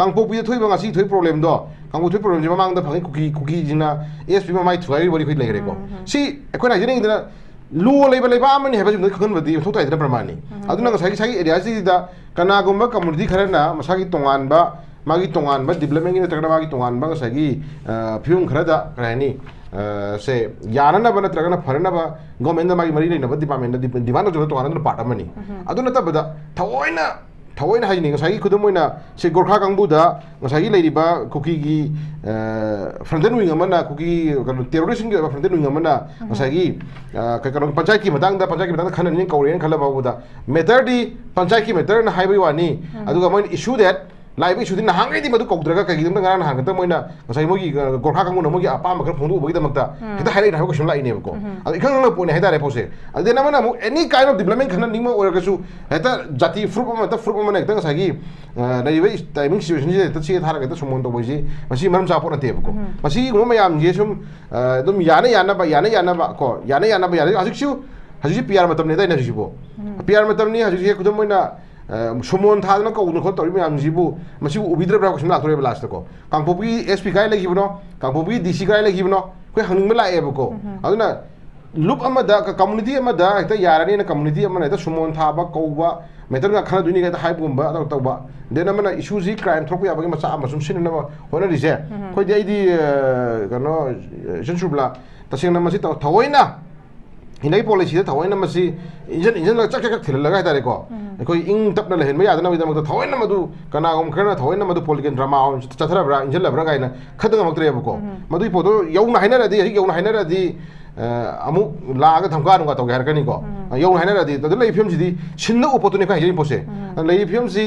ꯀꯥꯡꯄꯣꯛꯄꯤꯗ ꯊꯣꯛꯏꯕ ꯉꯁꯤ ꯊꯣꯛꯏ ꯄ꯭ꯔꯣꯕ꯭ꯂꯦꯝꯗꯣ ꯀꯥꯡꯄꯣꯛꯄꯤ ꯊꯣꯛꯏ ꯄ꯭ꯔꯣꯕ꯭ꯂꯦꯝꯁꯦ ꯃꯃꯥꯡꯗ ꯐꯪꯉꯤ ꯀꯨꯀꯤꯁꯤꯅ ꯑꯦꯁ ꯄꯤ ꯃꯃꯥꯏ ꯊꯨꯒꯥꯏꯔꯤꯕ ꯋꯥꯔꯤ ꯑꯩꯈꯣꯏ ꯂꯩꯈ꯭ꯔꯦꯀꯣ ꯁꯤ ꯑꯩꯈꯣꯏꯅ ꯍꯥꯏꯖꯅꯤꯡꯉꯤꯗꯅ ꯂꯣ ꯂꯩꯕ ꯂꯩꯕꯥꯛ ꯑꯃꯅꯤ ꯍꯥꯏꯕꯁꯤꯃꯗꯤ ꯈꯪꯍꯟꯕꯗꯤ ꯃꯊꯧ ꯇꯥꯏꯗꯅ ꯄ꯭ꯔꯃꯥꯟꯅꯤ ꯑꯗꯨꯅ ꯉꯁꯥꯏꯒꯤ ꯑꯦꯔꯤꯌꯥꯁꯤꯗ ꯀꯅꯥꯒꯨꯝꯕ ꯀꯝꯃꯨꯅꯤꯇꯤ ꯈꯔꯅ ꯃꯁꯥꯒꯤ ꯇꯣꯉꯥꯟꯕ ꯃꯥꯒꯤ ꯇꯣꯉꯥꯟꯕ ꯗꯤꯕꯂꯞꯃꯦꯟꯒꯤ ꯅꯠꯇ꯭ꯔꯒꯅ ꯃꯥꯒꯤ ꯇꯣꯉꯥꯟꯕ ꯉꯁꯥꯏꯒꯤ ꯐꯤꯕꯝ ꯈꯔꯗ ꯀꯔꯤ ꯍꯥꯏꯅꯤ से याननब नत्रगना फरनब गवर्नमेंट मागी मरी लेनब डिपार्टमेंट डिमांड तौजब तोगाना पार्ट अमनी अदु नतबदा थवोइना थवोइना हाइनि ngसाई खुदम मोइना से गोरखा कांगबुदा ngसाई लेरिबा कुकी की फ्रंटन विंग अमना कुकी टेररिस्ट की फ्रंटन विंग अमना ngसाई कनो पंचायत की मतंग खननि कौरेन खलबाबुदा मेटर दी पंचायत की मेटर ना हाइबे वानी अदुगा मोइन इशू दैट लाइव इशू दिन हांगे दी मदु कौद्रगा कगिदम गाना हांगत मोइना ngसाई मोगी गोरखा कांगबुना मोगी अपाम खर फोंदु बगी दमकता खिता हाइलाइट हाइबो कुसम लाइने बको अदु इखंग न पोने हाइदारे पोसे अदे नमना मु एनी काइंड ऑफ डेवलपमेंट खन निंगम ओरगसु हेता जाति फ्रूप अमन एकता ngसाई लाइव टाइमिंग सिचुएशन जे त से थारगा त समोन तो बइजी मसी मरम चापो नते बको मसी गो मयाम जे सुम दम याना को याना हजिसु पीआर मतम ने दाइना जिबो पीआर मतम नि हजिसु खुदम मोइना सुमोन थादना कौन खो तौरी मैम जीबू मसी उबिद्रब्रा कुसम लाथोरेब लास्ट को कांगपोपी एसपी काय लेगिबनो कांगपोपी डीसी काय लेगिबनो कोइ हंगनिंग लाएबको अदुना लुप अमदा कम्युनिटी अमदा हेता यारानी न कम्युनिटी अमना हेता सुमोन थाबा कौबा मेटर का खना दुनी का हाइबगुंबा अदो तौबा देन अमना इशू जी क्राइम थोक याबगे मचा अमसुम सिनना होना रिजे कोइ देइदी कनो सेंसुबला तसेंना मसी थवोइना हिनाई पॉलिसी थवोइना मसी इंजन चक चक थिल लगा तारे को कोई इंग तपना लेहन में यादना विदम तो थवोइना मदु कनागम खरना थवोइना मदु पॉलिटिकल ड्रामा चथरब्रा इंजन लब्रा गाइना खदंग मक्तरे बको मदु पोतो यौना हाइनरदी हजि यौना हाइनरदी अमु लागा धमका नुगा तो गेर कनी को यौना हाइनरदी तदु लई फिल्म सिदी सिन्न उपतुनि का हजि पोसे लई फिल्म सि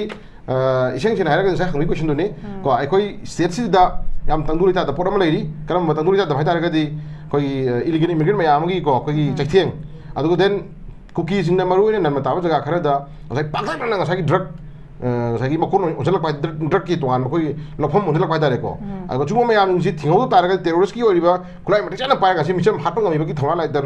इसेंग सिन हाइरगा सा खंगि क्वेश्चन दुनि को आइखोई स्टेट सिदा याम तंदुरि ता पोरम लेरी करम तंदुरि ता हाइतारगदी कोई इलीगल इमिग्रेंट मयामगी को कोई चैथेंग अदुगो देन कुकी सिंगना मरुइने नन मताब जगह खरदा ngसाई पाखलाना ngसाई ड्रग ngसाई मकोन ओजलक ड्रग की तोान कोई लफम ओजलक पाइदारे को अगो चुमो मयाम जि थिंगौ तारगा टेररिस्ट की ओरिबा खुलाई मते जाना पायगा सि मिचम हापंग मिबा की थोना लाइदर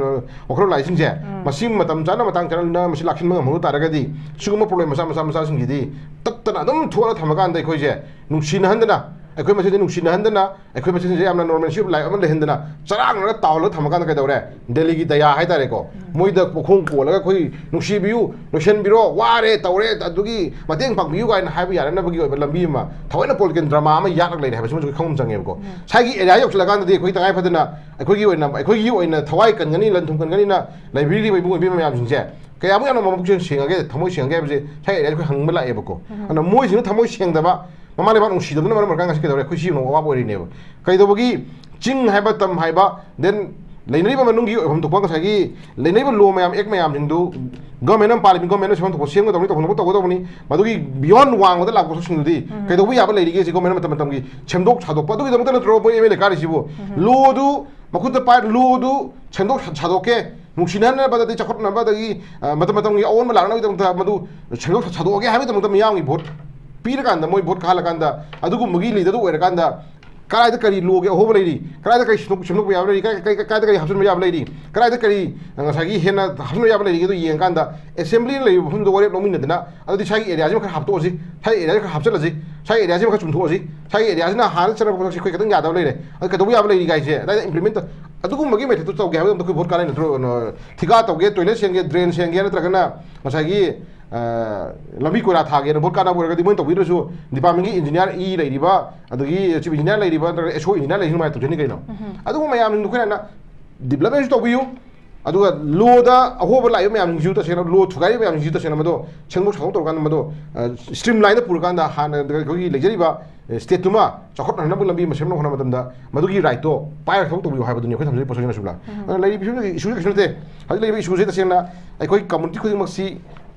ओखरो लाइसिंग जे मसिम मतम जाना मतंग चनल ना मसि लाखिन मंग मगु तारगा दी सुगुम प्रॉब्लम मसा सिंग दी तत्तना दम थोरा थमगान दै खोइ जे नुसिन हंदना अखोई मसे नुसिन हंदना अखोई मसे जे यामना नॉर्मल शिप लाइफ अमन लेहंदना चरांग न तावलो थमगान कै दौरे दिल्ली की दया हाय तारे को मोइद पोखों कोलगा खोई नुसी बियु नुशन बिरो वारे तौरे अदुगी मतेंग पांबियु गाइन हाइबि यारना बगी ओबे लंबी मा थवैना पॉलिटिकल ड्रामा अमा याक लेने हाबे सुमजु खौम जंगे को साइगी एरिया योक्सलगान दि खोई तंगाय फदना अखोई ओइना थवाई कनगनी लंथुम कनगनी ना लाइब्रेरी बैबु ओबे मयाम सिंजे कयामु याना ममुक सिंगागे थमोय सिंगागे बजे साइ एरिया खोई हंगबा लाएबको अना मोय सिन थमोय सिंगदबा ममाले बा नुसिदबना मरम मरगांग सिके दौरे खुशी नो वाब ओरिनेब कैदबगी चिंग हाइबा तम हाइबा देन लेनरिबा मनुंगी हम तो पंग सागी लेनरिबा लो मयाम एक मयाम जिंदु गवर्नमेंट पार्लिमेंट गवर्नमेंट सेम तो सेम तो तौनी मदुगी बियॉन्ड वांगदा लाको सिंदुदी कैदबु याबा लेरिगे से गवर्नमेंट मत मतमगी छेमदोक छादोक पदुगी दमत नत्रो बो एमएलए कारिसिबो लोदु मखुत पाइ लोदु छेमदोक छादोके नुसिनन बदति चखटन बदगी मतमतमगी अवन लारना बिदम मदु छेमदोक छादोके हाबि दमत मियामगी भोट पीरकान मोई भोट खालकान अदुगुमगी लीडर ओइरकान कराय करी लोगे अहोब लेरी कराय करी सुनुक याब लेरी काय करी हसन याब लेरी कराय करी ngसागी हेना हसन याब लेरी गदु येंकान असेंबली लेरी फुम दो वरे नोमिनदना अदि सागी एरिया जिम खर हापतोसि साई एरिया खर हापचलसि साई एरिया जिम खर चुमथोसि साई एरिया जिना हान चरक पसि खोइ कदं यादव लेरे अदि कदु याब लेरी गाइसे दा इंप्लीमेंट अदुगुमगी मेथड तो तौगे हाबदम तो भोट कानै नत्रो थिगा तौगे टॉयलेट सेंगे ड्रेन सेंगे नत्रगना ngसागी लंबी कोरा थागे भोट काना बोरगदी मोइन तौबिरसु डिपार्टमेंट की इंजीनियर ई लेरिबा अदुगी चीफ इंजीनियर लेरिबा एसओ इंजीनियर लेरिबा माय तुजनी कइनो अदुगु मयाम निंदु खोना डेवलपमेंट तौबियु अदुगा लोदा अहोब लायो मयाम जु तसेना लो थुगाई मयाम जु तसेना मदो छंगो छाउ तौरकान मदो स्ट्रीमलाइन पुरकान हान खोगी लेजरिबा स्टेट तुमा चखट हनबु लंबी मसेम होना मदमदा मदुगी राइट तो पायर खौ तौबियु हाबदुनि खोइ थमजि पोसोना सुबला लेरि बिसु इशु किसनते हजि लेरि इशु जे तसेना अखोई कम्युनिटी खुदिं मक्सी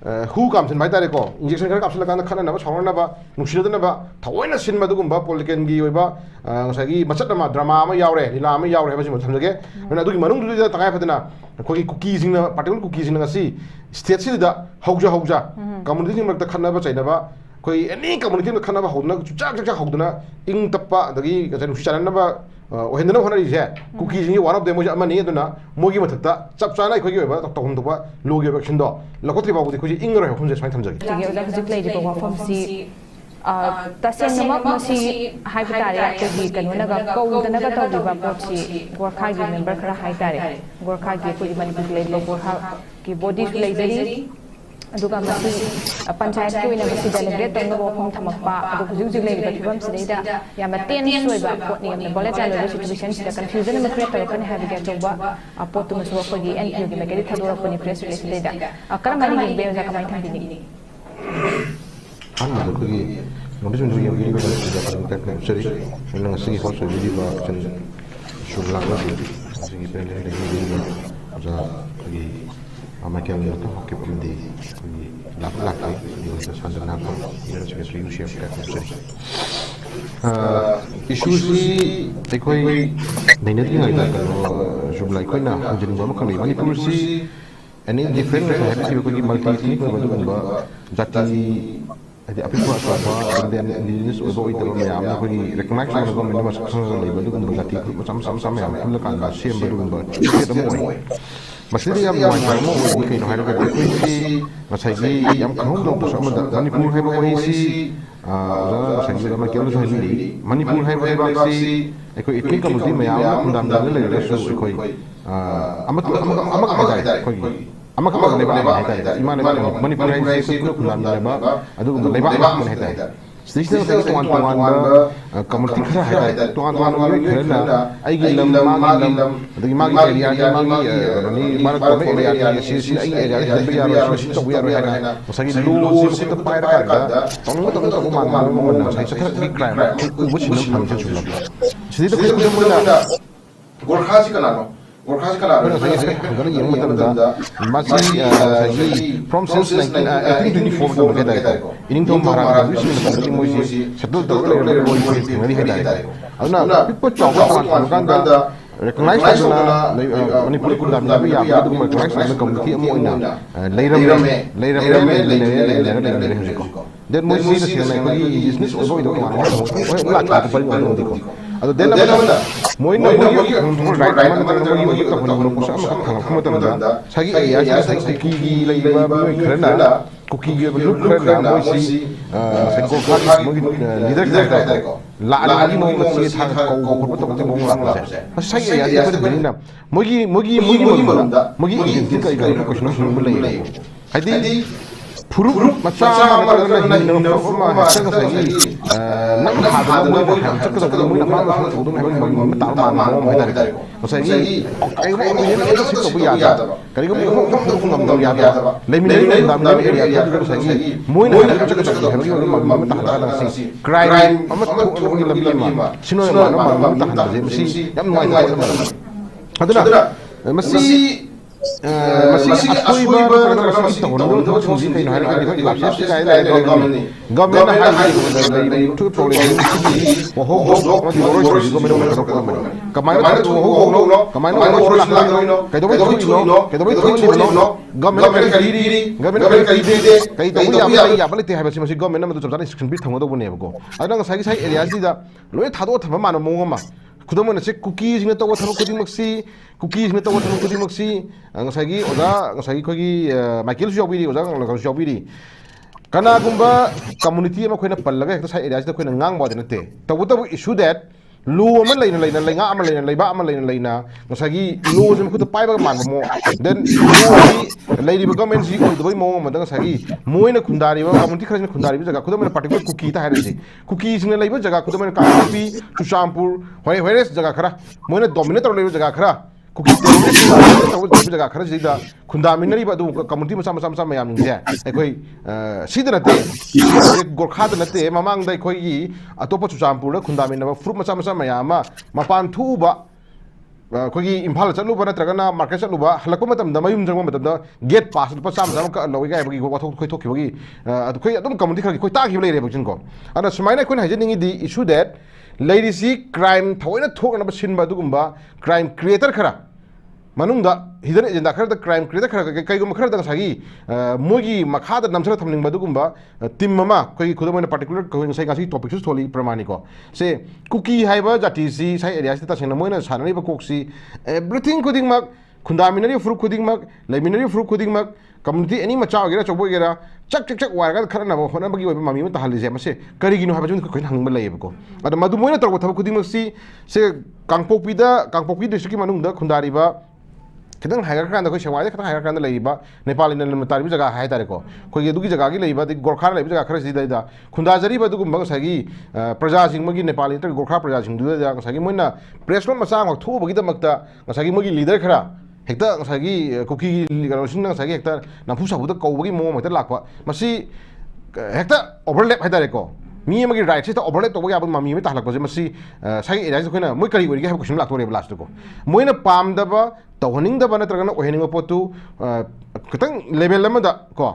हु कामसन भाई तारे को इंजेक्शन खर कापसल कान खनना सावरना नुसिदना थवैना सिन मदुगुंबा पॉलिटिकल की ओइबा ngसागी मचटमा ड्रामा अमा यावरे लीला अमा यावरे हाबसि थमजगे ना दुगी मनुंग दुदा तंगाय फदना खोगी कुकी सिंगना पार्टिकुलर कुकी सिंगना ngasi स्टेट सिदा हौजा कम्युनिटी सिंग मक्ता खनबा चाइनबा कोई एनी कम्युनिटी में खनबा हौदना चुचाक हौदना इंग तप्पा दगी गजन नुसि चाननबा ओहेंदना होनरिजे कुकी सिंग वन ऑफ देम मोज अमनी अदुना मोगी मथक्ता चप चाना खोगी ओइबा तौहम तोबा लोगी एक्शन दो लकोत्रि बाबुदि खोजी इंगरो हमजे साइ थमजगे जिगे उदा जिक लेदि को वाफम सि तसेंगमक मसी हाइब तारे अखोगी कनोनगा कौदनगा तौदिबा पोची गोरखा की मेंबर खरा हाइ तारे गोरखा की कोई मणिपुर लेबा गोरखा की बॉडी लेजरी अदुगा मसी पंचायत की ओइना मसी डेलीब्रेट तंग वफम थमकपा अदु हुजुग जुग लेबा फिबम सिदैदा यामा टेन सोइबा पोट नियम बोले चालो सिचुएशन सिदा कंफ्यूजन म क्रिएट तौकन हाबिगे चौबा पोट तुम सो खोगी एनपीओ की मेकेडी थदोरपनि प्रेस रिलीज सिदैदा करमानि गिबे जा कमाइ थंदिनी han da ko gi notice mun yi video da da kan ta kan sari nan sai ko so video ba kan shugla ba di sai pele da video ja gi ama ke ya ta ke pum di la la ke di sa san da na ko ina se ke su share ka kan sari issues ni te koi nei ne ti na da kan shugla ko na jin ba ma kan ni manipur si any different habits ko gi multi ethnic ba ba jati jadi apa buat apa kemudian indigenous obo itu yang apa ni recognize sama government masuk ke sana lebih banyak berganti sama-sama yang melakukan basis baru kita semua masih dia yang mau ini kain hari kita kunci masih lagi yang kaum dong bersama Manipur hai bawa isi masih lagi dalam kira saya ini Manipur hai bawa isi ekor itu kemudian yang undang lagi resu ekor amat ada ekor ama ka ne ba hai imane ba Manipur hai se ko kunan da ba adu le ba ma ne hai station sa ko wan ba community khara hai to an wan yo khara na ai gi lam ma gi lam adu ma gi area ya ma gi ni ma ko me area ya si ai area ya bi ya so to ya ro ya na sa gi lu si ko ta pai ra ka da tong ko ma mo na sai sa thak bi crime ko bu chin no tham chu la si to ko mo na gorkha si kana no Gorkha kala gara yang matamda masih lagi from since 1824 ko kita ini to mara sisi na penting mo si settle to ko le boy ko ngani heda aduna pipo chawka kan da recognize na Manipur ko dam nabi ya ko recognize na community mo ina leiram ko then mo si na ko business ko do ko la ta ko pali ko ado then na moina right man ko ko ko sa ma ka ko ta sagi ya sa ki gi lai ba mo khana kuki gi ba look khana mo si sa ko ka mo gi leader ka ko la ali mo si tha ko ko to ko mo la sa sai ya ba de na mo gi identity ka ko no mo lai hadi Puru macam mana ni nama forma macam segi nak hadu mo macam kita mo nak mahu sudu mo tahu mana mo ada dari segi ay mo ni itu sih tu ya ada kali ko mo ngam ya ada lemin dam area ya juga segi mo ni ada kita mo tahu si crime amat ko ni lebih ma sino mo tahu si yang mo ada masih masih akui ba karena masih tahun itu susi kain hari ini lapses kain dari government hari itu problem ini ho masih orang itu government kemarin itu ho kemarin orang lah kayak government kayak ya balik teh masih government itu sebenarnya section bit tanggung doang ko ada nggak saya area sih dah lo itu thado thapa mana mau ngama kudo mana sih cookies ini tahu thapa cooking maksi cookies ini tahu thapa cooking maksi ngasagi oda ngasagi kogi Michael Shopiri oda ngasagi Shopiri karena gumba community ama koina pallaga ekta sai area sida koina ngang ba dena te tabu issue that lu ama laina lenga ama laina leiba ama laina ngasagi lu jam kuta pai ba man mo then lady ba government si ko doi mo ma dang sagi moina khundari ba community kharajna khundari ba jaga kuda mana particular cookie ta haire si cookie sing leiba jaga kuda mana kapi Chusampur hoire jaga khara moina dominator leiba jaga khara cookie te jaga khara jida khunda minari ba du community ma sama yam nge ekoi sida nate gorkha da nate mamang dai khoi gi atopa Chusampur da khunda minaba fruit ma sama yama mapan thu ba kogi imphal chalu ba natragana market chalu ba halakpa matam da mayum jangma matam da gate pass pa sam ka loi ga bagi wathok khoi thok bagi khoi adum community khari khoi ta gi le re bajin ko ana sumaina khoi hajening di issue that lady si crime thoina thok na ba sin ba dugumba crime creator khara manungda hidden agenda khara da crime creator khara kai gum khara da sagi mogi makha da namsara thamning ba dugumba team mama koi khudamana particular koi sai ga si topic su tholi pramani ko se cookie haiba jati si sai area si ta sena moina sanani ba koksi everything kuding mak खुंदामिनरी फ्रुप खुदिंगमक लेमिनरी फ्रुप खुदिंगमक community एनी मचा वगैरह चौबो वगैरह चक वारगा खरना होनबगी ओइबा मामी मत हालिजे मसे करिगिनो हाबा जुन खोइन हंगबा लेबको अद मदु मोइना तोरबो थब खुदिंगमक से कांगपोपी डिस्ट्रिक्ट की मनुंगदा खुंदारिबा खितंग हायर कांदा कोई सेवाय खतंग हायर कांदा लेबा नेपाल इन तारिबि जगह हाय तारेको कोई दुगी जगह की लेबा गोरखा लेबि जगह खर सिदा खुंदा जरिबा दुगुम सगी प्रजा सिंगमगी नेपाल इंटर गोरखा प्रजा सिंगदुदा सगी मोइना प्रेस नोट मचा मा थोबगी दमकता सगी मोगी लीडर खरा हेक्ता सगी कुकी गरोसिन सगी हेक्ता नफु साबुदा कौबगी मो मत लाकवा मसी हेक्ता ओवरलैप हाय तारेको मी अमगी राइट से ओवरलैप तोबगी अब मामी में तालक बजे मसी सगी एरिया से कोइना मोय करी ओरिगे हाब क्वेश्चन लाक्तोरे लास्ट को मोइना पामदबा तौहनिंगदबा नत्रगना ओहेनिंग पोतु खतंग लेवल अमदा को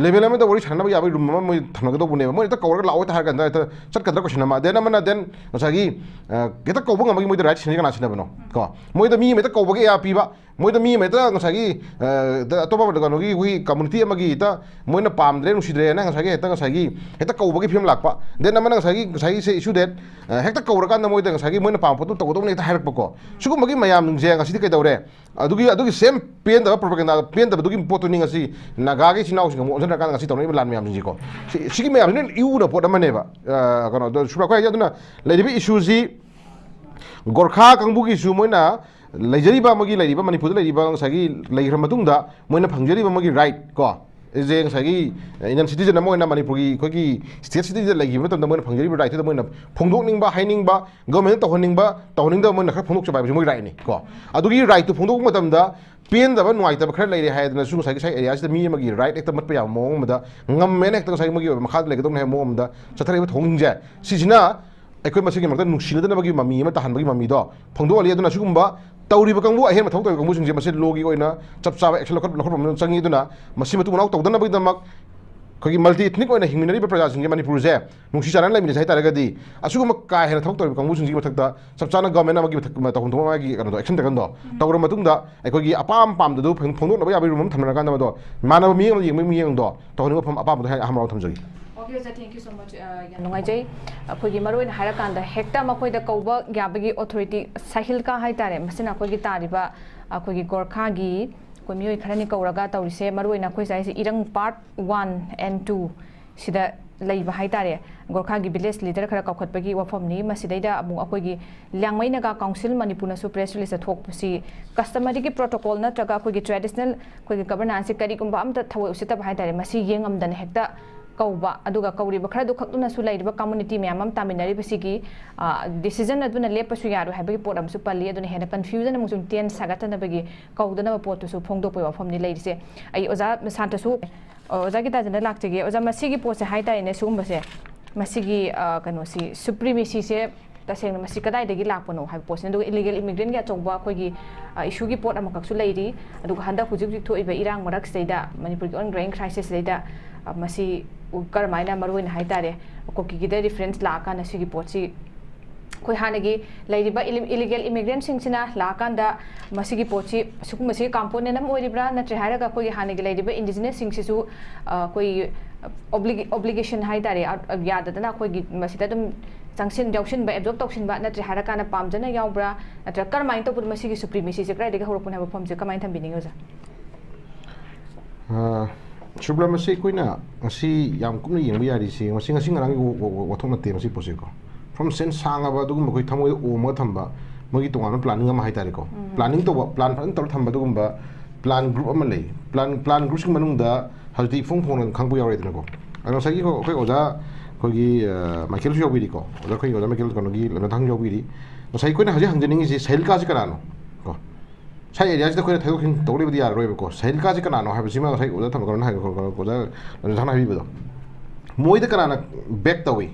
लेवल अमदा वरी छानबा याबी रूम मा मोय थनगदोबने मोय त कवर लाओ त हारगन त चटकदर क्वेश्चन मा देन मना देन सगी गेता कौबंग अमगी मोय राइट सिनि गना सिनबनो को मोय द मी में त कौबगे या पीबा मोय द मी में त सगी अतोबा दगनोगी वी कम्युनिटी अमगी त मोयना पामद्रे नुसिद्रे ना सगी हेता कौबगे फिल्म लाकपा देन मना सगी से इशू डेट हेक्ता कौरकान मोय द सगी मोयना पाम पोतु तगदोबने हेता हारकपको सुगुमगी मयाम जे ngasi कैदौरे अदुगी सेम पेन द प्रोपेगेंडा पेन द दुगी पोतु निंगसी नागागी सिनाउ सिंग मो ओजन kan ngasi tawni lan myam ji ko sigi myam nen iu na pot amane ba kano do sura ko ya duna leibi issue ji gorkha kangbu gi issue moina leijari ba magi leiba manipur leiba sagi leihra matung da moina phangjari ba magi right ko je sagi indian citizen moina manipur gi ko gi state citizen legi matam da moina phangjari ba right da moina phongdok ning ba haining ba government tawning da moina khar phongdok chabai moi right ni ko adugi right to phongdok matam da पेन दबा नुआई तब खर लेरे हाय दना सु साइ साइ area से मी मगी right एक मत पे या मोंग मदा ngam men ek tang sai magi makha le gadong ne mom da chathare ba thong je sijina ekoi masigi makta nuksina dana bagi mami ma tahan bagi mami do phongdo ali duna sugumba tawri ba kangbu ahen ma thok tawi kangbu singje mase logi oina chap chaba action lokot lokot mom changi duna masi matu nau tawdana bagi damak kogi multi ethnic oina hingminari ba praja singje manipur je nungsi charan lai mi sai taraga di asuguma ka hen thok tawi kangbu singje mathakda chap chana government amagi ma tahun thoma gi kan do action takan do tawra matung da ekoi apam pam du phongdo na ba yabi rum thamna kan da do mana mi yeng mi yeng do tawni pham apam do hamra thamjagi Okay, sir, thank you so much. Nungai अखोगी मरोइन हारकांदा हेक्टा मखोइदा कौबा ग्याबगी authority Sahil का हाइतारे मसिना अखोगी तारिबा अखोगी गोरखागी कोइ मियोइ खरनि कौरगा तौरिसे मरोइन अखोइ साइसे इरंग पार्ट 1 and 2 सिदा लैबा हाइतारे गोरखागी विलेज लीडर खरा कौखतपगी वफमनी मसिदैदा अमु अखोगी ल्याङमैनगा काउंसिल मणिपुरना सु प्रेस रिलीज थोकपसी कस्टमरी की प्रोटोकॉल नत्रगा अखोगी ट्रेडिशनल अखोगी गवर्नेंस करिगुम्बा अमता थवो उसितब हाइतारे मसि येंगमदन हेक्ता कौबा अदुगा कौरिबा खरा दुखक्तुना सु लैरिबा कम्युनिटी म्याम तामिनारि बसिगी डिसीजन अदुना लेपसु यारो हाबगी पोट अमसु पल्ली अदुना हेना कन्फ्यूजन अमुसु टेन सागतनबगी कौदना पोटसु फोंगदोपय वफमनि लैरिसे आई ओजा सान्तसु ओजा की ताजना लाक्चगे ओजा मसिगी पोसे हाइताइने सुगुम्बसे मसिगी कनोसी सुप्रीमेसी से तसेंग मसि कदाइदगी लापनो हाइ पोस्टन दु इलीगल इमिग्रेंट गे चौबा अखोगी इशू की पोट अमकसु लैरि अदु हंदा हुजिक हुजिक थोइबा इरांग मरक सेदा मणिपुर की ऑनग्रेइंग क्राइसिस सेदा मसि करमाइना मरुइन हाइतारे कोकी गिदे रेफरेंस लाका नसिगी पोटसी कोइ हानेगी लैरिबा इलीगल इमिग्रेंट सिंगसिना लाकांदा मसिगी पोची सुकु मसि कंपोनेंट अम ओरिब्रा नत्रे हारगा कोइ हानेगी लैरिबा इंडिजिनस सिंगसिसु कोइ ऑब्लिगेशन हाइतारे याददना कोइ मसिदा दम संगसिन जौसिन बा एब्जॉर्ब तौसिन बा नत्रे हारकाना पामजना यावब्रा नत्रे करमाइन तौबु मसिगी सुप्रीमेसी से क्राइदेगा हरपुन हाबा फमसे कमाइन थम्बिनिंग ओजा सुब्ला मसे Koyna ngasi yam kumna yengba yari si ngasi ngarang wathona te masi pose ko from sen sanga ba dugum koi thamoi o ma thamba magi tongana planning ama haitare ko planning to plan fan tor thamba dugum ba plan group ama lei plan group sing manung da halti phong khangbu yawre dina ko ano sagi ko koi oja koi gi michael show biri ko oja koi oja michael kono gi lana thang job biri sai koina haji hangjening si sel ka ji karano ko sai area ji koina thaido kin tawle bidi yar roibe ko sel ka ji kanano ha bisima sai oja tham karana ha ko oja lana thang habi bido moi da kanana back tawi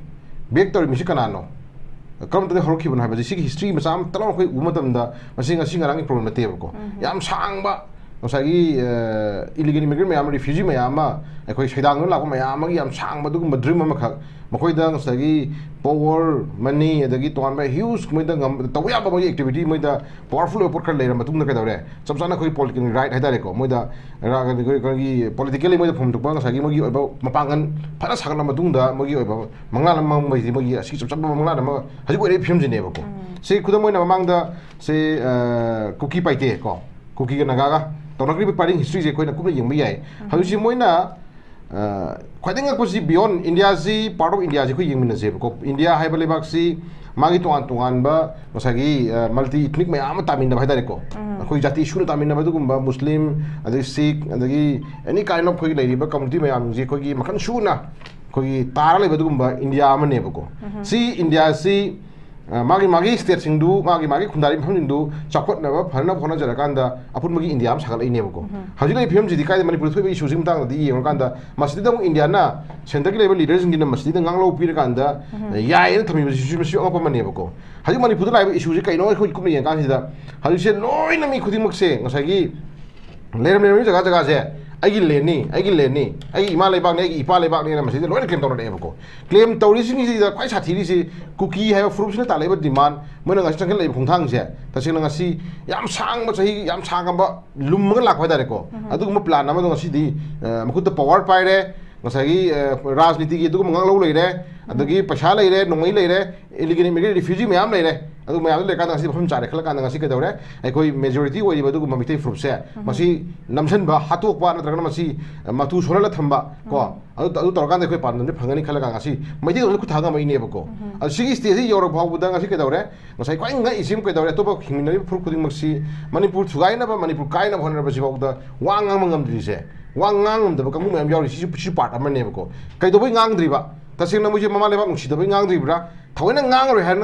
misi kanano कम तदे हरखि बन हाबे सिगी history मसाम तलाव खै उमतम दा मसिंग सिंग रांग problem नते बको याम सांगबा मसागी illegal immigrant मयाम refugee मयाम अखोय सैदांग लाको मयाम गी याम सांग मदुग मद्रिम मखा मखोय दा मसागी पावर मनी अदगी तोन बा ह्यूज मैदा गम तवया बा एक्टिविटी मैदा पावरफुल ओपर खर लेर मतुंग न कदरे सबसाना खोय पॉलिटिकल राइट हाइदारे को मैदा राग गी पॉलिटिकली मैदा फम तुक मसागी मगी ओबा मपांगन फना सागन मतुंग दा मगी ओबा मंगला लम मगी मगी असि सब मंगला दम हजि ओरे फिल्म जिने बको से खुदम मैना मांग दा से कुकी पाइते को कुकी का नगागा तौनक्रीब पार्टी हिस्ट्री से कोई कुछ यंग याय हजि Moina ख्वाइदंग ngakpasi beyond India si part of India si ko yingmin se ko India hai bale bak si magi tuan ba masagi multi ethnic me am tamin na bhaidare ko koi jati issue tamin na badu gumba Muslim adagi Sikh adagi any kind of koi lei ba community me am ji koi makan shu na koi tara le badu gumba India am ne ba ko si India si magi state singdu magi khundari pham singdu chakot na ba pharna phona jara kanda apun magi India am sagal ine ba ko hajile phim ji dikai Manipur thoi issue sing tang di yeng kanda masjid dang India na center level leaders ngi na masjid ngang lo pir kanda ya ina thami issue apa mane ba ko haji Manipur da live issue ji kai no khoi kum yeng kan ji da haji se loi na mi khuding mak se ngasai gi leram jaga se ai leni ai ima lebak ne ipa lebak ne masjid loi claim tawna de ba ko claim tawri sing ji da kwai sathi ri se cookie hai fruit na ta leba demand mona ngasi tang leba khongthang se ta sing ngasi yam sang ba sahi yam sang ba lum ga lak phai da ko adu ma plan na ma ngasi di makut power pai re ngasi rajniti gi du ngang lo lei re adagi pasha lei re nongai lei re illegally immigrant refugee me am lei re adu ma le ka ngasi phum chare khala ka ngasi ka dawre ai koi majority oi ba du ma mitai fruit se masi namsan ba hatok ba na tragana masi matu sonala thamba ko adu tor kan de koi pan ne phangani khala ka ngasi mai de ku thaga mai ne ba ko adu sigi stage yor bhaw bu da ngasi ka dawre ngasi kwai nga isim ka dawre to ba khingminari fruit khuding maksi Manipur thugai na ba Manipur kai na bhon na ba si ba da wang ngam dri se wang ngam da ba kamu am yaw si part am ne ba ko kai do bai ngang dri ba tasing na mu je mama le ba ngsi da bai ngang dri bra thawena ngang ro han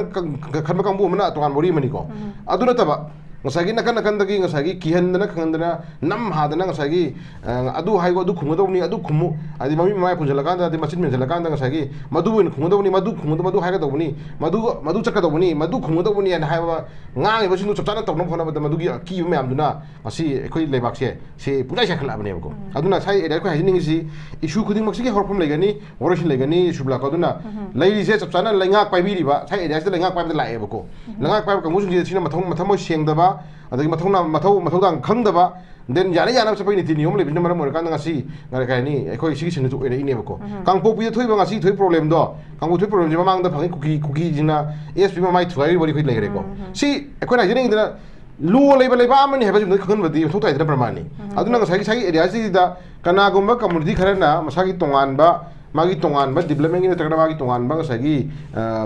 khan ba kambu mana to kan mori mani ko adu na ta ba ngasagi nakan dagi ngasagi kihandana khangandana nam hadana ngasagi adu haigo adu khungdawni adu khumu adi mami mai punjalakanda adi machin menjalakanda ngasagi madu buin khungdawni madu haiga dawni madu chakadawni madu khungdawni an haiba ngang iba sinu chapchana tawna phona bada madu gi ki me amduna asi ekoi lebak se punai sakhala bane ko aduna sai ere ko hajini si issue khuding maksi gi horpum legani woroshin legani subla ko aduna leiri se chapchana lenga paibi riba sai ere se lenga paibi lae ko lenga paibi ka musun gi sina mathamo sengdaba adagi mathau dang khangdaba then jani jana sapai ni tiniyom le bin maram kan ngasi ngar kai ni ekoi sigi sin ju ere ine bako kangpo pi thoi ba ngasi thoi problem do kangpo thoi problem jima mang da phangi kuki jina ASP ma mai thwai bori khoi legre ko si ekoi na jini dina lu leba amani heba jum khon badi thotai dina pramani aduna ngasai area si da kana gumba community kharana masagi tongan ba magi tongan ba development ni takana magi tongan ba ngasagi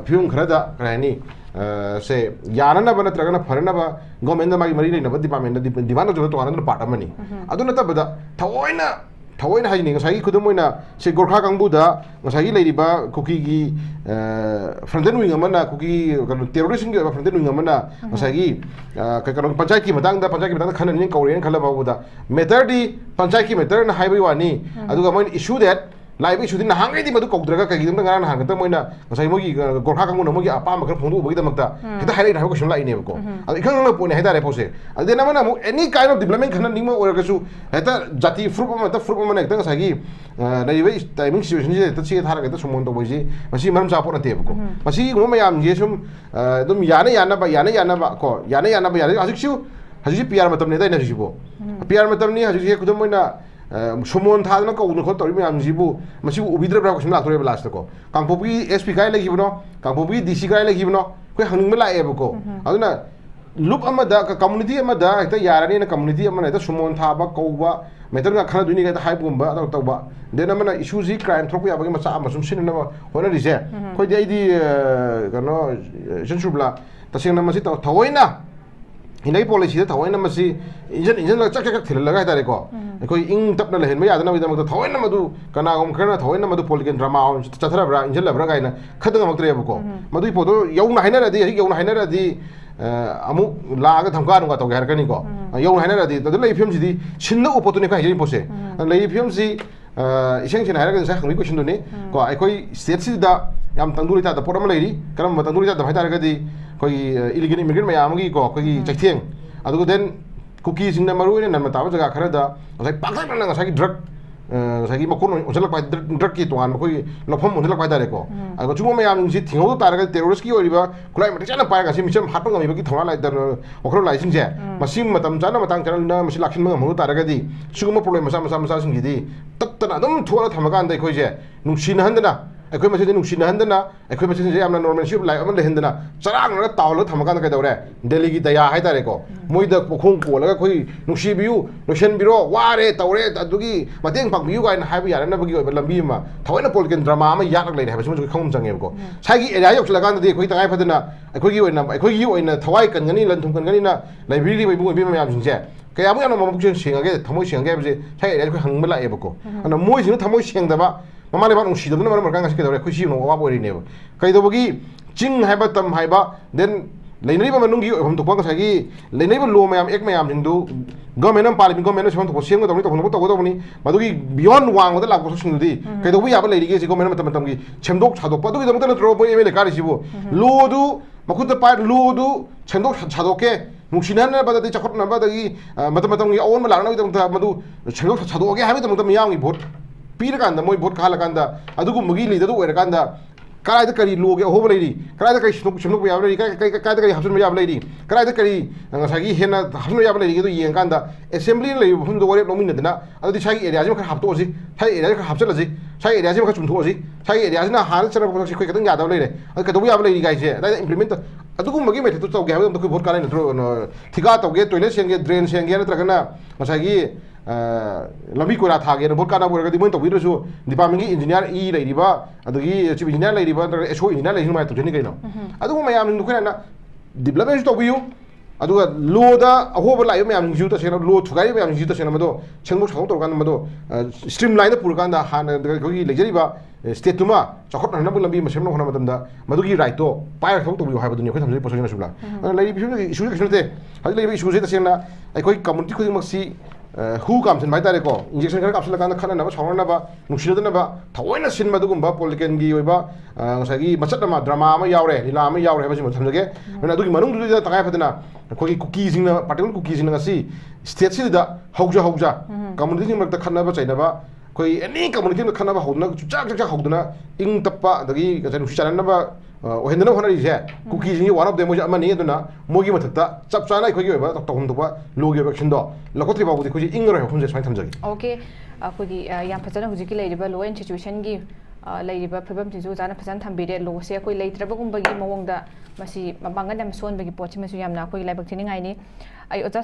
phium kharada krani se yanana bana tragana farana ba government magi mari na ba department demand jo to anand part amani aduna ta bada thawoina hajini ngasagi khudumoina se gorkha kangbu da ngasagi leiri ba kuki gi frontend wing amana kuki terrorist gi frontend wing amana ngasagi ka kan panchayat ki matang da khanan ni kaurian khala ba da matter di panchayat ki matter na haibai wani aduga moin issue that live issue din hangai di madu kaudraga ka gidum ngara hang ta moina ngasai mogi gorkha kangbu na mogi apa ma khar phondu bogi da makta kita harai na ko shimla ine ko adu ikhang na pone haidare pose adu na mana any kind of development khana ningma or ka su heta jati fruit ma na ta ngasagi live timing situation je ta chi thara ka ta sumon to boji masi maram sa pon te ko masi mo mayam je sum dum yana ba ko yana ba ajik su haji PR matam ne dai na jibo PR matam ni haji kudum moina sumon thadna ko uno khotori me amjibu masi ubidra bra ko simla thore blast ko kangpopi SP kai lagi bno kangpopi DC kai lagi bno ko hangning mala e ko aduna loop amada ka community amada ta yarani na community amana ta sumon thaba ko ba meter ga khana duni ga hype gumba ta ba den amana issue ji crime throku ya ba ma sa masum sin na hona rise ko dei di kano sensurbla ta sing na masi ta thawoina hinai policy da thawoina masi injan la chak thil laga ta re ko koi ing tapna lehen ma yadna bidam ta thawoina madu kana gom khana thawoina madu political drama on chathara bra injan la bra gaina khadang mak tre ko madu podo yauna haina ra di yauna haina ra di amu la ga thamka nu ga to gar kani ko yauna haina ra di ta lei film ji di sinna opportunity ka hijin pose lei film ji iseng sin haira ga sa khami question do ni ko ai koi state si da yam tangduri ta da poram leiri karam tangduri ta da bhai ta ga di koi illegal immigrant ma yam gi ko koi chaitheng adu den cookie sing na maru ne nan mata jaga khara da ngai paksa na ngai drug ngai makon onjalak pai drug ki tuan koi lofam onjalak pai dare ko ag chumo ma yam ji thingau ta ra terrorist ki oriba kulai ma chana pai ga si micham hat ngami ba ki thona lai dar okro lai sing je masim matam chana matang chana na masi lakshin ma mu ta ra ga di suguma problem masa sing gi di tat na dum thora thamaga andai koi je nung sin handana ꯑꯩꯈꯣꯏ ꯃꯁꯦꯟꯁꯦ ꯅꯨꯡꯁꯤꯅꯍꯟꯗꯅ ꯑꯩꯈꯣꯏ ꯃꯁꯦꯟꯁꯦ ꯌꯥꯝꯅ ꯅꯣꯔꯃꯦꯜꯁꯤꯞ life ꯑꯃ ꯂꯩꯍꯟꯗꯅ ꯆꯔꯥꯡꯅꯔꯒ ꯇꯥꯎꯔꯒ ꯊꯝꯃꯀꯥꯟꯗ ꯀꯩꯗꯧꯔꯦ ꯗꯦꯜꯂꯤꯒꯤ ꯗꯌꯥ ꯍꯥꯏꯇꯥꯔꯦꯀꯣ ꯃꯣꯏꯗ ꯃꯈꯣꯡ ꯀꯣꯜꯂꯒ ꯑꯩꯈꯣꯏ ꯅꯨꯡꯁꯤꯕꯤꯌꯨ ꯂꯣꯏꯁꯤꯟꯕꯤꯔꯣ ꯋꯥꯔꯦ ꯇꯧꯔꯦ ꯑꯗꯨꯒꯤ ꯃꯇꯦꯡ ꯄꯥꯡꯕꯤꯌꯨ ꯀꯥꯏꯅ ꯍꯥꯏꯕ ꯌꯥꯅꯅꯕꯒꯤ ꯑꯣꯏꯕ ꯂꯝꯕꯤ ꯑꯃ ꯊꯑꯣꯏꯅ ꯄꯣꯂꯤꯇꯤꯀꯦꯜ ꯗ꯭ꯔꯃꯥ ꯑꯃ ꯌꯥꯠꯂꯒ ꯂꯩꯔꯦ ꯍꯥꯏꯕꯁꯤꯃꯁꯨ ꯈꯪꯐꯝ ꯆꯪꯉꯦꯕꯀꯣ ꯁꯥꯏꯒꯤ ꯑꯦꯔꯤꯌꯥ ꯌꯧꯁꯤꯜꯂꯀꯥꯟꯗꯗꯤ ꯑꯩꯈꯣꯏ ꯇꯉꯥꯏ ꯐꯗꯅ ꯑꯩꯈꯣꯏꯒꯤ ꯑꯣꯏꯅ ꯊꯋꯥꯏ ꯀꯟꯒꯅꯤ ꯂꯟ ꯊꯨꯝ ꯀꯟꯒꯅꯤꯅ ꯂꯩꯕꯤꯔꯤꯕ ꯏꯕꯨꯡ ꯑꯣꯏꯕꯤ ꯃꯌꯥꯝꯁꯤꯡꯁꯦ ꯀꯌꯥꯃꯨꯛ ꯌꯥꯝꯅ ꯃꯕꯨꯛꯆꯦꯜ ꯁꯦꯡꯉꯒꯦ ꯊꯃꯣꯏ ꯁꯦꯡꯉꯒꯦ ꯍꯥꯏꯕꯁꯦ ꯁꯥꯏ ꯑꯦꯔꯤꯌꯥꯗ ꯑꯩꯈꯣꯏ ꯍꯪꯕ ꯂꯥꯛꯑꯦꯕꯀꯣ ꯑꯗꯨꯅ ꯃꯣꯏꯁꯤꯅ ꯊꯃꯣꯏ ꯁꯦꯡꯗꯕ ꯃꯃꯥ ꯂꯩꯕꯥꯛ ꯅꯨꯡꯁꯤꯗꯕꯅ ꯃꯔꯝ ꯑꯣꯏꯔꯀꯥꯟꯗ ꯉꯁꯤ ꯀꯩꯗꯧꯔꯦ ꯑꯩꯈꯣꯏ ꯁꯤꯒꯨꯝꯕ ꯑꯋꯥꯕ ꯑꯣꯏꯔꯤꯅꯦꯕ ꯀꯩꯗꯧꯕꯒꯤ ꯆꯤꯡ ꯍꯥꯏꯕ ꯇꯝ ꯍꯥꯏꯕ ꯗꯦꯟ ꯂꯩꯅꯔꯤꯕ ꯃꯅꯨꯡꯒꯤ ꯑꯣꯏꯐꯝ ꯊꯣꯛꯄ ꯉꯁꯥꯏꯒꯤ ꯂꯩꯅꯔꯤꯕ ꯂꯣ ꯃꯌꯥꯝ ꯑꯦꯛ ꯃꯌꯥꯝꯁꯤꯡꯗꯨ ꯒꯃꯦꯟꯅ ꯄꯥꯜꯂꯤꯕ ꯒꯃꯦꯟꯅ ꯁꯦꯝꯐꯝ ꯊꯣꯛꯄ ꯁꯦꯝꯒꯗꯕꯅꯤ ꯇꯧꯐꯝ ꯊꯣꯛꯄ ꯇꯧꯒꯗꯕꯅꯤ ꯃꯗꯨꯒꯤ ꯕꯤꯌꯣꯟ ꯋꯥꯡꯃꯗ ꯂꯥꯛꯄ ꯄꯣꯠꯁꯤꯡꯗꯨꯗꯤ ꯀꯩꯗꯧꯕ ꯌꯥꯕ ꯂꯩꯔꯤꯒꯦ ꯒꯃꯦꯟꯅ ꯃꯇꯝ ꯃꯇꯝꯒꯤ ꯁꯦꯝꯗꯣꯛ ꯁꯥꯗꯣꯛꯄ ꯑꯗꯨꯒꯤꯗꯃꯛꯇ ꯅꯠꯇ꯭ꯔꯣ ꯃꯣꯏ ꯑꯦꯝ ꯑꯦꯜ ꯑꯦ ꯀꯥꯔꯤꯁꯤꯕꯨ ꯂꯣꯗꯨ ꯃꯈꯨꯠꯇ ꯄꯥꯏ ꯂꯣꯗꯨ ꯁꯦꯝꯗꯣꯛ ꯁꯥꯗꯣꯛꯀꯦ ꯅꯨꯡꯁꯤꯅꯍꯟꯅꯕꯗꯒꯤ ꯆꯥꯎꯈꯠꯅꯕꯗꯒꯤ ꯃꯇꯝ ꯃꯇꯝꯒꯤ ꯑꯑꯣꯟꯕ ꯂꯥꯛꯅꯕꯒꯤꯗꯃꯛꯇ ꯃꯗꯨ ꯁꯦꯝꯗꯣꯛ ꯁꯥꯗꯣꯛꯑꯒꯦ ꯍꯥꯏꯕꯒꯤꯗꯃꯛꯇ ꯃꯤꯌꯥꯝꯒꯤ ꯚꯣꯠ ꯄꯤꯔꯀꯥꯟꯗ ꯃꯣꯏ ꯚꯣꯠ ꯈꯥꯜꯂꯀꯥꯟꯗ ꯑꯗꯨꯒꯨꯝꯕꯒꯤ ꯂꯤꯗꯔꯗꯨ ꯑꯣꯏꯔꯀꯥꯟꯗ ꯀꯗꯥꯏꯗ ꯀꯔꯤ ꯂꯣꯒꯤ ꯑꯍꯣꯕ ꯂꯩꯔꯤ ꯀꯗꯥꯏꯗ ꯀꯔꯤ ꯁꯦꯝꯗꯣꯛꯄ ꯌꯥꯕ ꯂꯩꯔꯤ ꯀꯗꯥꯏꯗ ꯀꯔꯤ ꯍꯥꯞꯆꯤꯟꯕ ꯌꯥꯕ ꯂꯩꯔꯤ ꯀꯗꯥꯏꯗ ꯀꯔꯤ ꯉꯁꯥꯏꯒꯤ ꯍꯦꯟꯅ ꯍꯥꯞꯆꯤꯟꯕ ꯌꯥꯕ ꯂꯩꯔꯤꯒꯦꯗꯨ ꯌꯦꯡꯀꯥꯟꯗ ꯑꯦꯁꯦꯝꯕ꯭ꯂꯤꯅ ꯂꯩꯔꯤꯕ ꯃꯐꯝꯗꯨꯗ ꯋꯥꯔꯦꯞ ꯂꯧꯃꯤꯟꯅꯗꯅ ꯑꯗꯨꯗꯤ ꯁꯥꯏꯒꯤ ꯑꯦꯔꯤꯌꯥꯁꯤꯃ ꯈꯔ ꯍꯥꯞꯇꯣꯛꯑꯁꯤ ꯁꯥꯏꯒꯤ ꯑꯦꯔꯤꯌꯥꯁꯤ ꯈꯔ ꯍꯥꯞꯆꯤꯜꯂꯁꯤ ꯁꯥꯏꯒꯤ ꯑꯦꯔꯤꯌꯥꯁꯤꯃ ꯈꯔ ꯆꯨꯝꯊꯣꯛꯑꯁꯤ ꯁꯥꯏꯒꯤ ꯑꯦꯔꯤꯌꯥꯁꯤꯅ ꯍꯥꯟꯅ ꯆꯠꯅꯕ ꯄꯣꯠꯁꯤ ꯑꯩꯈꯣꯏ ꯈꯤꯇꯪ ꯌꯥꯗꯕ ꯂꯩꯔꯦ ꯑꯗꯨ ꯀꯩꯗꯧꯕ ꯌꯥꯕ ꯂꯩꯔꯤ ꯒꯥꯏꯁꯦ ꯑꯗꯥꯏꯗ ꯏꯝꯄ꯭ꯂꯤꯃꯦꯟ ꯑꯗꯨꯒꯨꯝꯕꯒꯤ ꯃꯦꯊꯠꯇꯨ ꯇꯧꯒꯦ ꯍꯥꯏꯕꯗ ꯑꯩꯈꯣꯏ ꯚꯣꯠ ꯀꯥꯟꯅꯩ ꯅꯠꯇ꯭ꯔꯣ ꯊꯤꯀꯥ ꯇꯧꯒꯦ ꯇꯣꯏꯂꯦꯠ ꯁꯦꯡꯒꯦ ꯗ꯭ꯔꯦꯟ ꯁꯦꯡꯒꯦ ꯅꯠꯇ꯭ꯔꯒꯅ ꯉꯁꯥꯏꯒꯤ ꯂꯝꯕꯤ ꯀꯣꯏꯂꯥ ꯊꯥꯒꯦꯅ ꯚꯣꯠ ꯀꯥꯟꯅꯕ ꯑꯣꯏꯔꯒꯗꯤ ꯃꯣꯏꯅ ꯇꯧꯕꯤꯗ꯭ꯔꯁꯨ ꯗꯤꯄꯥꯔꯠꯃꯦꯟꯒꯤ ꯏꯟꯖꯤꯅꯤꯌꯥꯔ ꯂꯩꯔꯤꯕ ꯑꯗꯒꯤ ꯆꯤꯞ ꯏꯟꯖꯤꯅꯤꯌꯥꯔ ꯂꯩꯔꯤꯕ ꯅꯠꯇ꯭ꯔꯒ ꯑꯦꯁꯣ ꯏꯟꯖꯤꯅꯤꯌꯥꯔ ꯂꯩꯔꯤꯕ ꯃꯌꯥꯝ ꯇꯧꯖꯅꯤ ꯀꯩꯅꯣ ꯑꯗꯨꯒꯨꯝꯕ ꯃꯌꯥꯝꯁꯤꯡꯗꯨ ꯑꯩꯈꯣꯏꯅ ꯗꯤꯕꯂꯞꯃꯦꯟꯁꯨ ꯇꯧꯕꯤꯌꯨ ꯑꯗꯨꯒ ꯂꯣꯗ ꯑꯍꯣꯕ ꯂꯥꯛꯏꯕ ꯃꯌꯥꯝꯁꯤꯡꯁꯨ ꯇꯁꯦꯡꯅ ꯂꯣ ꯊꯨꯒꯥꯏꯔꯤꯕ ꯃꯌꯥꯝꯁꯤꯡꯁꯨ ꯇꯁꯦꯡꯅ ꯃꯗꯣ ꯁꯦꯡꯗꯣꯛ ꯁꯥꯗꯣꯛ ꯇꯧꯔꯀꯥꯟꯗ ꯃꯗꯣ ꯁ꯭ꯇ꯭ꯔꯤꯝ ꯂꯥꯏꯟꯗ ꯄꯨꯔꯀꯥꯟꯗ ꯍꯥꯟꯅ ꯑꯩꯈꯣꯏꯒꯤ ꯂꯩꯖꯔꯤꯕ ꯁ꯭ꯇꯦꯠꯇꯨꯃ ꯆꯥꯎꯈꯠꯍꯟꯅꯕ ꯂꯝꯕꯤ ꯑꯃ ꯁꯦꯝꯅꯕ ꯍꯣꯠꯅꯕ ꯃꯇꯝꯗ ꯃꯗꯨꯒꯤ ꯔꯥꯏꯠꯇꯣ ꯄꯥꯏꯔꯒ ꯊꯕꯛ ꯇꯧꯕꯤꯌꯨ ꯍꯥꯏꯕꯗꯨꯅꯤ ꯑꯩꯈꯣꯏ ꯊꯝꯖꯔꯤꯕ ꯄꯣꯠꯁꯤꯡ ꯑꯁꯨꯝꯂꯥ ꯑꯗꯨꯅ ꯂꯩꯔꯤꯕ ꯏꯁꯨꯁꯤ ꯀꯩꯁꯨ ꯅꯠꯇꯦ ꯍꯧꯖꯤꯛ ꯂꯩꯔꯤꯕ ꯏꯁꯨꯁꯤ ꯇꯁꯦꯡꯅ ꯑꯩꯈꯣꯏ ꯀꯝꯃꯨꯅꯤꯇꯤ ꯈꯨꯗꯤꯡꯃꯛꯁꯤ ꯍꯨ ꯀꯥꯝꯁꯤꯟꯕ ꯍꯥꯏꯇꯥꯔꯦꯀꯣ ꯏꯟꯖꯦꯛꯁꯟ ꯈꯔ ꯀꯥꯞꯁꯤꯜꯂꯀꯥꯟꯗ ꯈꯠꯅꯅꯕ ꯁꯥꯎꯅꯅꯕ ꯅꯨꯡꯁꯤꯅꯗꯅꯕ ꯊꯑꯣꯏꯅ ꯁꯤꯟꯕ ꯑꯗꯨꯒꯨꯝꯕ ꯄꯣꯂꯤꯇꯤꯀꯦꯜꯒꯤ ꯑꯣꯏꯕ ꯉꯁꯥꯏꯒꯤ ꯃꯆꯠ ꯑꯃ ꯗ꯭ꯔꯃꯥ ꯑꯃ ꯌꯥꯎꯔꯦ ꯂꯤꯂꯥ ꯑꯃ ꯌꯥꯎꯔꯦ ꯍꯥꯏꯕꯁꯤꯃ ꯊꯝꯖꯒꯦ ꯑꯗꯨꯅ ꯑꯗꯨꯒꯤ ꯃꯅꯨꯡꯗꯨꯗ ꯇꯉꯥꯏ ꯐꯗꯅ ꯑꯩꯈꯣꯏꯒꯤ ꯀꯨꯀꯤꯁꯤꯡꯅ ꯄꯥꯔꯇꯤꯀꯨꯂꯔ ꯀꯨꯀꯤꯁꯤꯡꯅ ꯉꯁꯤ ꯁ꯭ꯇꯦꯠꯁꯤꯗ ꯍꯧꯖ ꯀꯝꯃꯨꯅꯤꯇꯤꯁꯤꯡ ꯃꯔꯛꯇ ꯈꯠꯅꯕ ꯆꯩꯅꯕ ꯑꯩꯈꯣꯏ ꯑꯦꯅꯤ ꯀꯝꯃꯨꯅꯤꯇꯤ ꯑꯃꯗ ꯈꯠꯅꯕ ꯍꯧꯗꯅ ꯆꯨꯆꯥꯛ ꯍꯧꯗꯅ ꯏꯪ ꯇꯞꯄ ꯑꯗꯒꯤ ꯉꯁꯥꯏ ꯅꯨꯡꯁꯤ ꯆꯥꯟꯅꯅꯕ ꯑꯣꯏꯍꯟꯗꯅꯕ ꯍꯣꯠꯅꯔꯤꯁꯦ ꯀꯨꯀꯤꯁꯤꯡꯒꯤ ꯋꯥꯟ ꯑꯣꯐ ꯗꯦꯝ ꯃꯣꯏꯁꯦ ꯑꯃꯅꯤ ꯑꯗꯨꯅ ꯃꯣꯏꯒꯤ ꯃꯊꯛꯇ ꯆꯞ ꯆꯥꯅ ꯑꯩꯈꯣꯏꯒꯤ ꯑꯣꯏꯕ ꯇꯧꯐꯝ ꯊꯣꯛꯄ ꯂꯣꯒꯤ ꯑꯣꯏꯕ ꯑꯦꯛꯁꯟꯗꯣ ꯂꯧꯈꯠꯇ꯭ꯔꯤ ꯐꯥꯎꯕꯗꯤ ꯑꯩꯈꯣꯏꯁꯦ ꯏꯪꯉꯔꯣꯏ ꯍꯥꯏꯕ ꯋꯥꯐꯝꯁꯦ ꯁꯨꯃꯥꯏꯅ ꯊꯝꯖꯒꯦ ꯑꯣꯀꯦ ꯑꯩꯈꯣꯏꯒꯤ ꯌꯥꯝ ꯐꯖꯅ ꯍꯧꯖꯤꯛꯀꯤ ꯂꯩꯔꯤꯕ ꯂꯣ ꯑꯦꯟ ꯁꯤꯆꯨꯋꯦꯁꯟꯒꯤ ꯂꯩꯔꯤꯕ ꯐꯤꯕꯝꯁꯤꯁꯨ ꯑꯣꯖꯥꯅ ꯐꯖꯅ ꯊꯝꯕꯤꯔꯦ ꯂꯣꯁꯦ ꯑꯩꯈꯣꯏ ꯂꯩꯇ꯭ꯔꯕꯒꯨꯝꯕꯒꯤ ꯃꯑꯣꯡꯗ ꯃꯁꯤ ꯃꯄꯥꯡꯒꯜ ꯌꯥꯝ ꯁꯣꯟꯕꯒꯤ ꯄꯣꯠꯁꯤꯃꯁꯨ ꯌꯥꯝꯅ ꯑꯩꯈꯣꯏꯒꯤ ꯂꯥꯏꯕꯛ ꯊꯤꯅꯤꯡꯉꯥꯏꯅꯤ ꯑꯩ ꯑꯣꯖꯥ